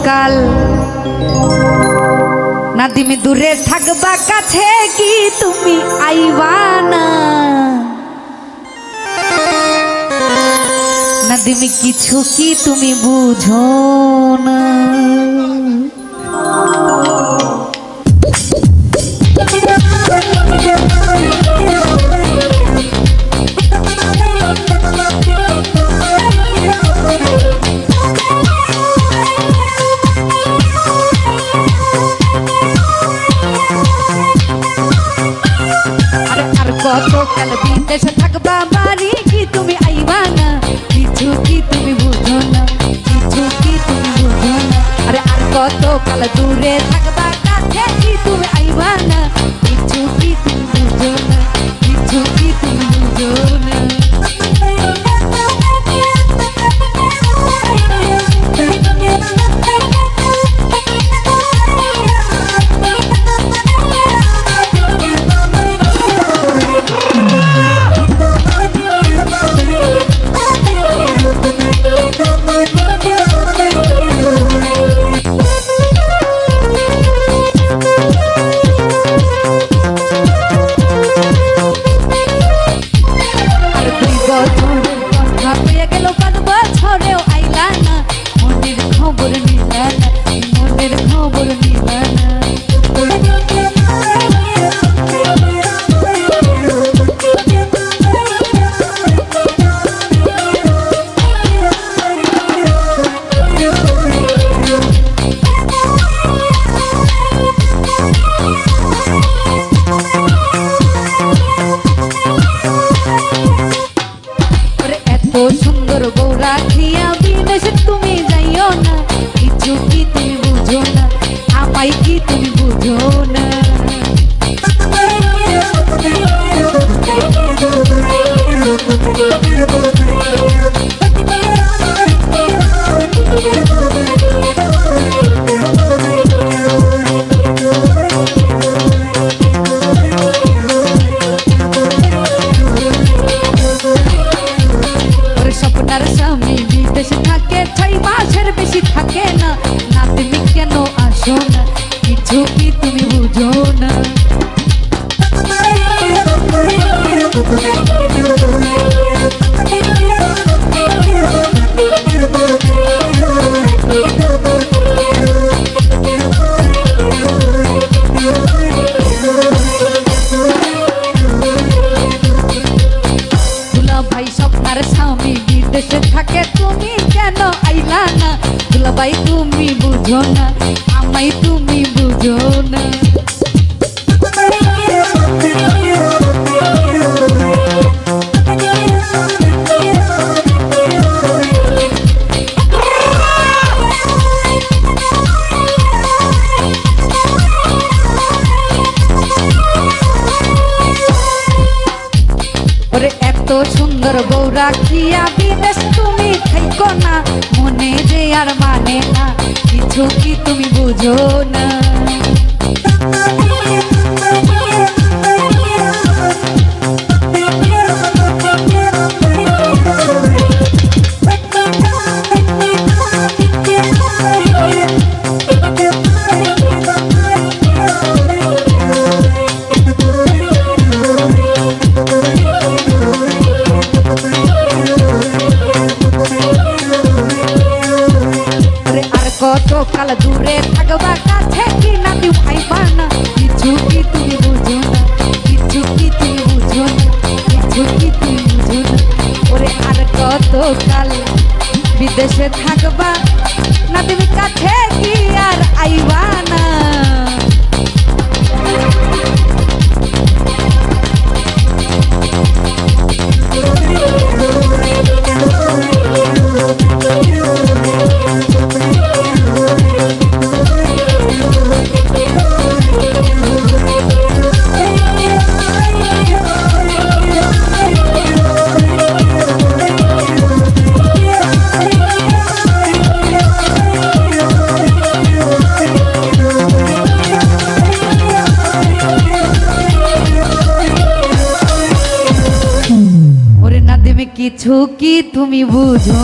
কাল নাদিম দূরে থাকবা কাছে কি তুমি আইবা না নাদিম কিছু কি তুমি বুঝো না কতকাল বিদেশে থাকবা বাড়ি কি তুমি আইবা না কিছু কি তুমি বুঝো না কিছু কি তুমি বুঝো না আরে আর কতকাল দূরে থাকবা কাছে কি তুমি আইবা না কিছু কি তুমি বুঝো না কিছু কি তুমি বুঝো না সুন্দর বৌরা খিয়া বিদেশে তুমি যাইও না কিছু কি তুমি বুঝো না আমায় কি তুমি বুঝো না স্বপ্নার স্বামী বিদেশে থাকে 6 মাসের বেশি থাকে না নাতিন কেন আসো না কিছু কি তুমি বুঝো না ভাই স্বপ্নার স্বামী বিদেশে থাকে তুমি কেন আইলা না দুলাভাই তুমি বুঝো না আমায় তুমি বুঝো না এত সুন্দর বৌরা খিয়া বিদেশ তুমি থাইকো না মনে যে আর মানে না কিছু কি তুমি বুঝো না কতকাল দূরে থাকবা কাছে কি নাতি আইবা না কিছু কি তুমি বুঝো না কিছু কি তুমি বুঝো না কিছু কি তুমি বুঝো না ওরে আর কতকাল বিদেশে থাকবা নাতি কাছে কি আর আইবা না কিছু কি তুমি বুঝো।